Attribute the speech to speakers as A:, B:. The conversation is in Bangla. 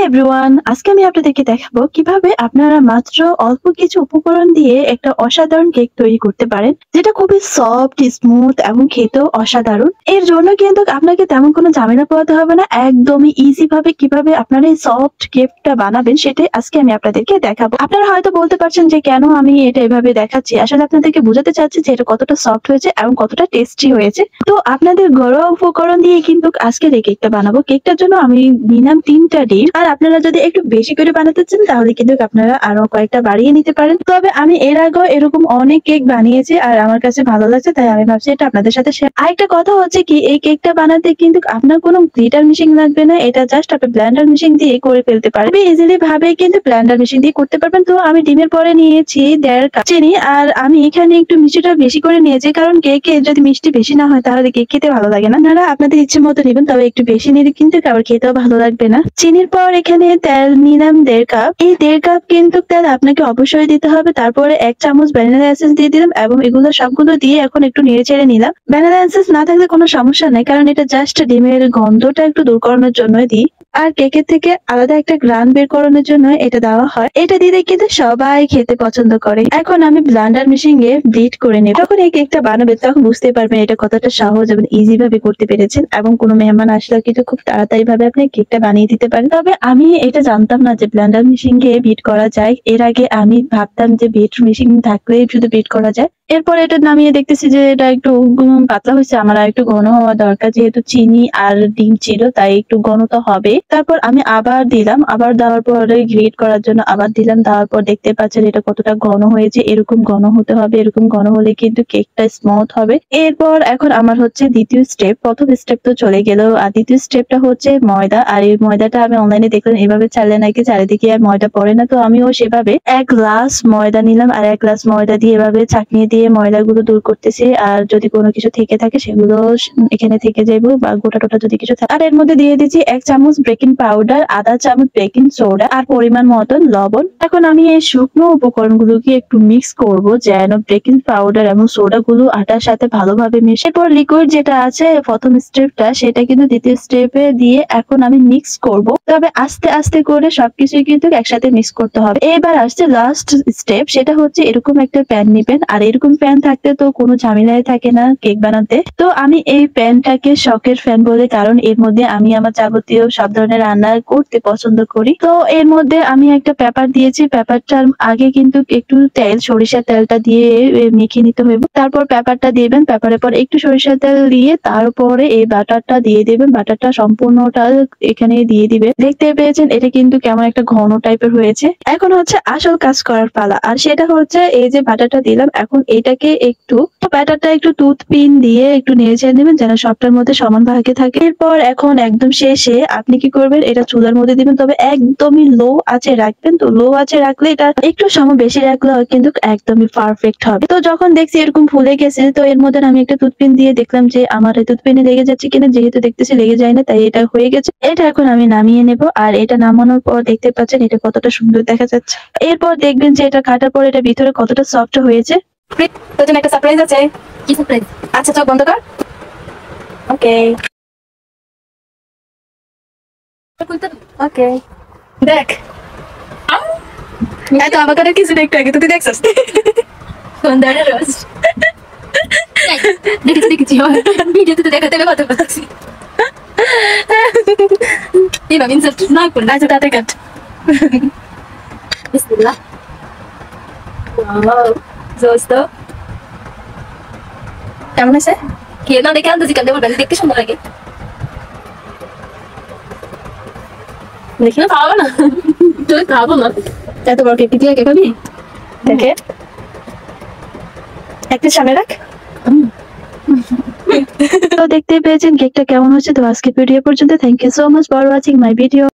A: এভরিওয়ান, আজকে আমি আপনাদেরকে দেখাবো কিভাবে আপনারা মাত্র অল্প কিছু উপকরণ দিয়ে একটা অসাধারণ কেক তৈরি করতে পারেন, যেটা খুবই সফট, স্মুথ এবং খেতেও অসাধারণ। এর জন্য কিন্তু আপনাকে তেমন কোনো ঝামেলা পোহাতে হবে না। একদমই ইজি ভাবে কিভাবে আপনারা এই সফট কেকটা বানাবেন সেটাই আজকে আমি আপনাদেরকে দেখাবো। আপনারা হয়তো বলতে পারছেন যে কেন আমি এটা এভাবে দেখাচ্ছি। আসলে আপনাদেরকে বোঝাতে চাচ্ছি যে এটা কতটা সফট হয়েছে এবং কতটা টেস্টি হয়েছে। তো আপনাদের ঘরোয়া উপকরণ দিয়ে কিন্তু আজকের এই কেকটা বানাবো। কেকটার জন্য আমি নিলাম 3টা ডিম। আর আপনারা যদি একটু বেশি করে বানাতে চান তাহলে কিন্তু আপনারা আরো কয়েকটা বাড়িয়ে নিতে পারেন। তবে আমি এর আগেও এরকম অনেক কেক বানিয়েছি আর আমার কাছে ভালো লাগছে, তাই আমি ভাবছি এটা আপনাদের সাথে শেয়ার। আরেকটা কথা হচ্ছে কি, এই কেকটা বানাতে কিন্তু আপনার কোনো গ্লিটার মেশিন লাগবে না। এটা জাস্ট আপনি ব্লেন্ডার মেশিন দিয়ে করে ফেলতে পারবেন। ইজিলি ভাবে কিন্তু ব্লেন্ডার মেশিন দিয়ে করতে পারবেন। তো আমি ডিমের পরে নিয়েছি 1.5 কাপ চিনি, আর আমি এখানে একটু মিষ্টিটা বেশি করে নিয়েছি, কারণ কেকে যদি মিষ্টি বেশি না হয় তাহলে কেক খেতে ভালো লাগে না। আপনারা আপনাদের ইচ্ছে মতো নেবেন, তবে একটু বেশি নিলে কিন্তু আবার খেতেও ভালো লাগবে না। চিনির পর এখানে তেল নিলাম 1.5 কাপ। এই 1.5 কাপ কিন্তু তেল আপনাকে অবশ্যই দিতে হবে। তারপরে 1 চামচ ভ্যানিলা এসেন্স দিয়ে দিলাম এবং এগুলো সবগুলো দিয়ে এখন একটু নেড়ে চেড়ে নিলাম। ভ্যানিলা এসেন্স না থাকলে কোনো সমস্যা নেই, কারণ এটা জাস্ট ডিমের গন্ধটা একটু দূর করানোর জন্য দিই। আর কেকের থেকে আলাদা একটা গ্রান বের করানোর জন্য এটা দেওয়া হয়। এটা দিলে কিন্তু সবাই খেতে পছন্দ করে। এখন আমি ব্লেন্ডার মেশিনে বিট করে নেব। যখন এই কেকটা বানাবেন তখন বুঝতে পারবেন এটা কতটা সহজ এবং ইজি ভাবে করতে পেরেছেন, এবং কোনো মেহমান আসলেও কিন্তু খুব তাড়াতাড়ি ভাবে আপনি কেকটা বানিয়ে দিতে পারেন। তবে আমি এটা জানতাম না যে ব্লেন্ডার মেশিনে বিট করা যায়। এর আগে আমি ভাবতাম যে বিট মেশিন থাকলে শুধু বিট করা যায়। এরপর এটা নামিয়ে দেখতেছি যে এটা একটু পাতলা হয়েছে। আমার আর একটু ঘন হওয়া দরকার, যেহেতু চিনি আর ডিম ছিল তাই একটু ঘন তো হবে। তারপর আমি আবার দিলাম, আবার দেওয়ার পরে গ্রেট করার জন্য আবার দিলাম। দেওয়ার পর দেখতে পাচ্ছেন এটা কতটা ঘন হয়েছে। এরকম ঘন হতে হবে, এরকম ঘন হলে কিন্তু কেকটা স্মুথ হবে। এরপর এখন আমার হচ্ছে দ্বিতীয় স্টেপ। প্রথম স্টেপ তো চলে গেল, আর দ্বিতীয় স্টেপটা হচ্ছে ময়দা। আর এই ময়দাটা আমি অনলাইনে দেখলাম এভাবে চাইলে নাকি চারিদিকে আর ময়দা পড়ে না। তো আমিও সেভাবে 1 গ্লাস ময়দা নিলাম, আর 1 গ্লাস ময়দা দিয়ে এভাবে চাকনি দিয়ে ময়দাগুলো দূর করতেছি। আর যদি কোনো কিছু থেকে থাকে সেগুলো এখানে থেকে যাইবো, বা গোটা টোটা যদি কিছু থাকে। আর এর মধ্যে দিয়ে দিচ্ছি 1 চামচ বেকিং পাউডার, আধা চামচ বেকিং সোডা আর পরিমাণ মতন লবণ। এখন আমি এই শুকনো উপকরণগুলোকে একটু মিক্স করব, যেন বেকিং পাউডার এবং সোডা গুলো আটার সাথে ভালোভাবে মিশে। এরপর লিকুইড যেটা আছে প্রথম স্টেপটা, সেটা কিন্তু দ্বিতীয় স্টেপে দিয়ে এখন আমি মিক্স করব। তবে আস্তে আস্তে করে সবকিছুই কিন্তু একসাথে মিক্স করতে হবে। এবার আসছে লাস্ট স্টেপ, সেটা হচ্ছে এরকম একটা প্যান নিবেন। আর এরকম প্যান থাকতে তো কোনো ঝামেলাই থাকে না কেক বানাতে। তো আমি এই প্যানটাকে শখের প্যান বলে, কারণ এর মধ্যে আমি আমার যাবতীয় সব ধরনের রান্না করতে পছন্দ করি। তো এর মধ্যে আমি একটা পেপার দিয়েছি। পেপারটার আগে কিন্তু একটু তেল, সরিষার তেলটা দিয়ে মেখে নিতে হবে। তারপর পেপারটা দিবেন, পেপারের পর একটু সরিষার তেল দিয়ে তারপরে এই বাটারটা দিয়ে দিবেন। বাটারটা সম্পূর্ণটা এখানে দিয়ে দিবেন। দেখতে পেয়েছেন এটা কিন্তু কেমন একটা ঘন টাইপের হয়েছে। এখন হচ্ছে আসল কাজ করার পালা, আর সেটা হচ্ছে এই যে বাটারটা দিলাম, এখন এটাকে একটু ব্যাটারটা একটু টুথপিন দিয়ে একটু নেড়ে ছেড়ে দিবেন যেন সবটার মধ্যে সমান ভাগে থাকে। এরপর এখন একদম শেষে আপনি কি করবেন, এটা চুলার মধ্যে দিবেন, তবে একদমই লো আঁচে রাখবেন। তো লো আঁচে রাখলে এটা একটু সময় বেশি রাখলে কিন্তু একদমই পারফেক্ট হবে। তো যখন দেখছি এরকম ফুলে গেছে, তো এর মধ্যে আমি একটা টুথপিন দিয়ে দেখলাম যে আমার এই টুথপিনে লেগে যাচ্ছে কিনা। যেহেতু দেখতেছি লেগে যায় না, তাই এটা হয়ে গেছে। এটা এখন আমি নামিয়ে নেব। আর এটা নামানোর পর দেখতে পাচ্ছেন এটা কতটা সুন্দর দেখা যাচ্ছে। এরপর দেখবেন যে এটা কাটার পর এটা ভিতরে কতটা সফট হয়েছে। তোর জন্য একটা সারপ্রাইজ আছে।
B: কি সারপ্রাইজ?
A: আচ্ছা চোখ বন্ধ কর। ওকে ওকে, দেখ এত আবাকারের কিছু একটু আগে তুই দেখছিস।
B: সন্ধ্যার রোজ দেখেছি ভিডিওতে তো দেখাতে কথা বলছি। এভাবে ইনসার্ট না করলে।
A: আচ্ছা তাতে কাট।
B: বিসমিল্লাহ। ওয়াও দোস্ত,
A: কেমন আছে?
B: খেয়ে না দেখে আন্দাজি কাটতে বলবেন, দেখতে সুন্দর লাগে।
A: দেখি না,
B: খাবো না, তুই খাবো না।
A: এত বড় কেক দিয়ে কে খাবি? দেখে একটা সামনে রাখ। তো দেখতে পেয়েছেন কেকটা কেমন হচ্ছে। তো আজকে ভিডিও পর্যন্ত। Thank you so much for watching my video.